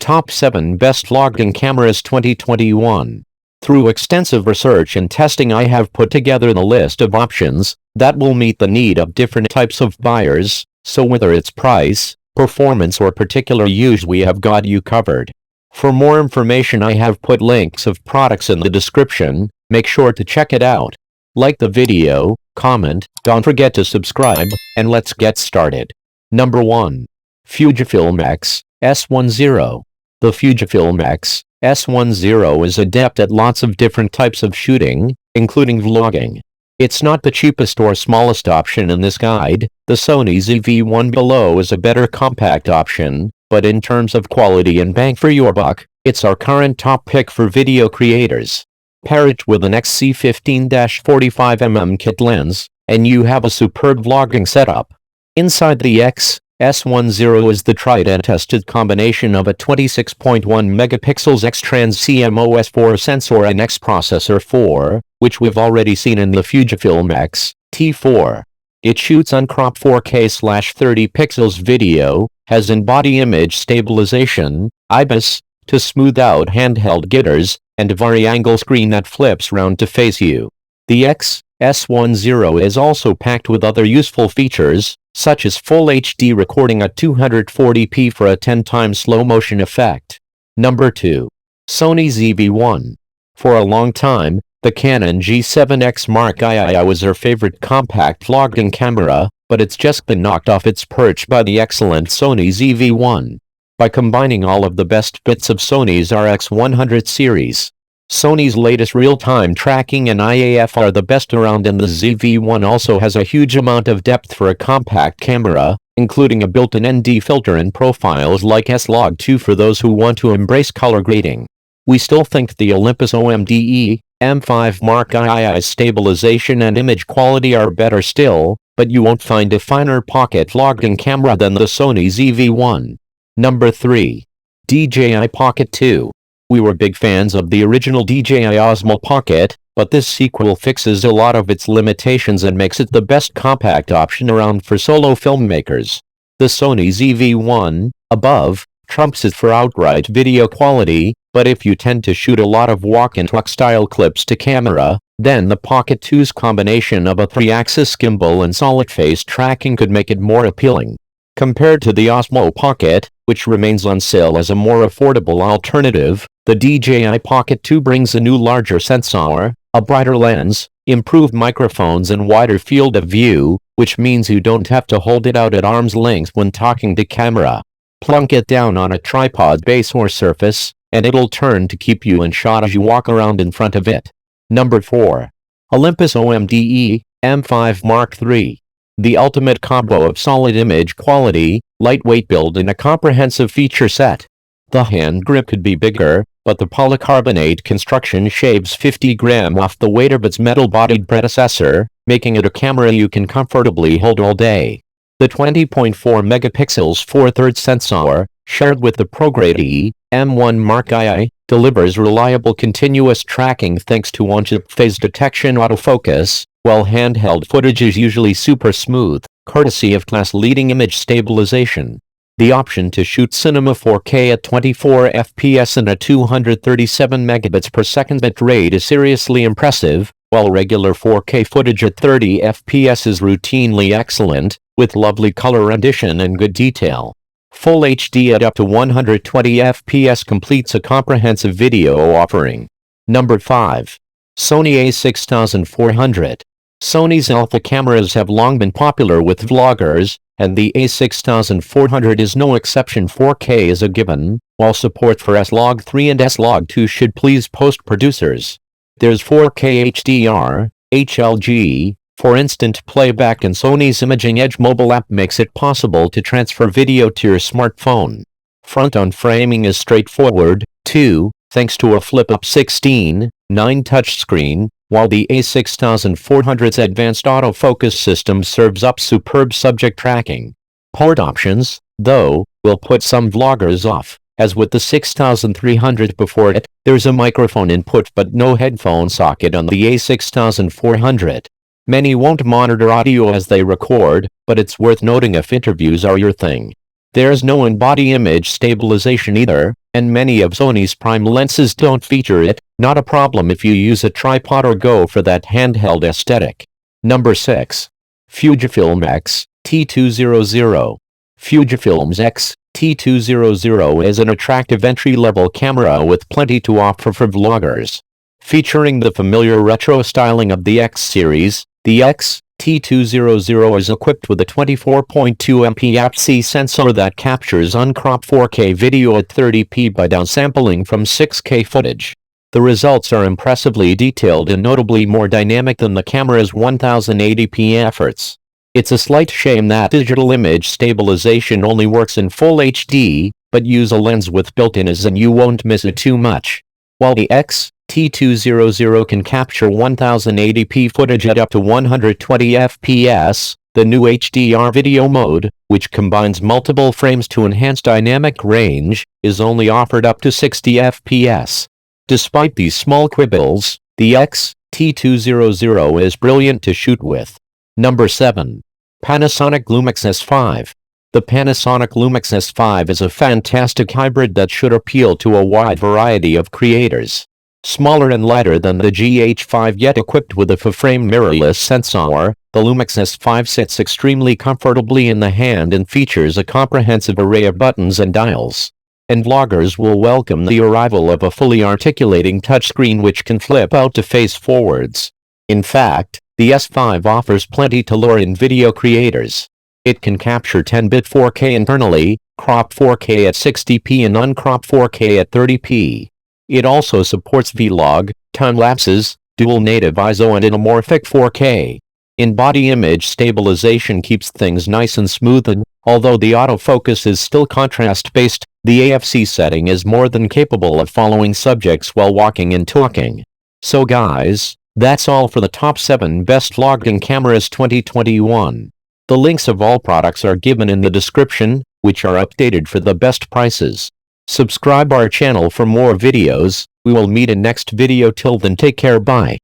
Top 7 Best Vlogging Cameras 2021. Through extensive research and testing, I have put together the list of options that will meet the need of different types of buyers, so whether it's price, performance or particular use, we have got you covered. For more information, I have put links of products in the description. Make sure to check it out. Like the video, comment, don't forget to subscribe, and let's get started. Number 1. Fujifilm X-S10. The Fujifilm X-S10 is adept at lots of different types of shooting, including vlogging. It's not the cheapest or smallest option in this guide. The Sony ZV-1 below is a better compact option, but in terms of quality and bang for your buck, it's our current top pick for video creators. Pair it with an XC15-45mm kit lens, and you have a superb vlogging setup. Inside the X-S10 is the tried and tested combination of a 26.1 megapixels X-Trans CMOS4 sensor and X processor 4, which we've already seen in the Fujifilm X-T200. It shoots uncropped 4K/30 pixels video, has in-body image stabilization, IBIS, to smooth out handheld jitters, and a vari-angle screen that flips round to face you. The X-S10 is also packed with other useful features, such as full HD recording at 240p for a 10x slow motion effect. Number 2. Sony ZV-1. For a long time, the Canon G7X Mark II was our favorite compact vlogging camera, but it's just been knocked off its perch by the excellent Sony ZV-1. By combining all of the best bits of Sony's RX100 series, Sony's latest real-time tracking and IAF are the best around, and the ZV-1 also has a huge amount of depth for a compact camera, including a built-in ND filter and profiles like S-Log2 for those who want to embrace color grading. We still think the Olympus OMDE M5 Mark II's stabilization and image quality are better still, but you won't find a finer pocket vlogging camera than the Sony ZV-1. Number 3. DJI Pocket 2. We were big fans of the original DJI Osmo Pocket, but this sequel fixes a lot of its limitations and makes it the best compact option around for solo filmmakers. The Sony ZV-1, above, trumps it for outright video quality, but if you tend to shoot a lot of walk and talk style clips to camera, then the Pocket 2's combination of a 3-axis gimbal and solid-face tracking could make it more appealing. Compared to the Osmo Pocket, which remains on sale as a more affordable alternative, the DJI Pocket 2 brings a new larger sensor, a brighter lens, improved microphones and wider field of view, which means you don't have to hold it out at arm's length when talking to camera. Plunk it down on a tripod base or surface, and it'll turn to keep you in shot as you walk around in front of it. Number 4. Olympus OMDE M5 Mark III. The ultimate combo of solid image quality, lightweight build and a comprehensive feature set. The hand grip could be bigger, but the polycarbonate construction shaves 50 grams off the weight of its metal-bodied predecessor, making it a camera you can comfortably hold all day. The 20.4 megapixels 4/3 sensor, shared with the ProGrade M1 Mark II, delivers reliable continuous tracking thanks to on-chip phase detection autofocus, while handheld footage is usually super smooth, courtesy of class-leading image stabilization. The option to shoot cinema 4K at 24 FPS and a 237 megabits per second bitrate is seriously impressive, while regular 4K footage at 30 FPS is routinely excellent, with lovely color rendition and good detail. Full HD at up to 120 FPS completes a comprehensive video offering. Number 5. Sony A6400. Sony's alpha cameras have long been popular with vloggers, and the A6400 is no exception. 4K is a given, while support for S-Log3 and S-Log2 should please post-producers. There's 4K HDR, HLG, for instant playback, and Sony's Imaging Edge mobile app makes it possible to transfer video to your smartphone. Front-on framing is straightforward, too, thanks to a flip-up 16:9 touchscreen, while the A6400's advanced autofocus system serves up superb subject tracking. Port options, though, will put some vloggers off. As with the 6300 before it, there's a microphone input but no headphone socket on the A6400. Many won't monitor audio as they record, but it's worth noting if interviews are your thing. There's no in-body image stabilization either, and many of Sony's prime lenses don't feature it. Not a problem if you use a tripod or go for that handheld aesthetic. Number 6. Fujifilm X-T200. Fujifilm's X-T200 is an attractive entry-level camera with plenty to offer for vloggers. Featuring the familiar retro styling of the X series, the X-T200 is equipped with a 24.2 MP APS-C sensor that captures uncropped 4K video at 30p by downsampling from 6K footage. The results are impressively detailed and notably more dynamic than the camera's 1080p efforts. It's a slight shame that digital image stabilization only works in full HD, but use a lens with built-ins and you won't miss it too much. While the X-T200 can capture 1080p footage at up to 120 fps, the new HDR video mode, which combines multiple frames to enhance dynamic range, is only offered up to 60 fps. Despite these small quibbles, the X-T200 is brilliant to shoot with. Number 7. Panasonic Lumix S5. The Panasonic Lumix S5 is a fantastic hybrid that should appeal to a wide variety of creators. Smaller and lighter than the GH5 yet equipped with a full-frame mirrorless sensor, the Lumix S5 sits extremely comfortably in the hand and features a comprehensive array of buttons and dials. And vloggers will welcome the arrival of a fully articulating touchscreen which can flip out to face forwards. In fact, the S5 offers plenty to lure in video creators. It can capture 10-bit 4K internally, crop 4K at 60p and uncrop 4K at 30p. It also supports vlog, time-lapses, dual native ISO and anamorphic 4K. In-body image stabilization keeps things nice and smooth, and although the autofocus is still contrast-based, the AFC setting is more than capable of following subjects while walking and talking. So guys, that's all for the top 7 best vlogging cameras 2021. The links of all products are given in the description, which are updated for the best prices. Subscribe our channel for more videos. We will meet in next video. Till then, take care, bye.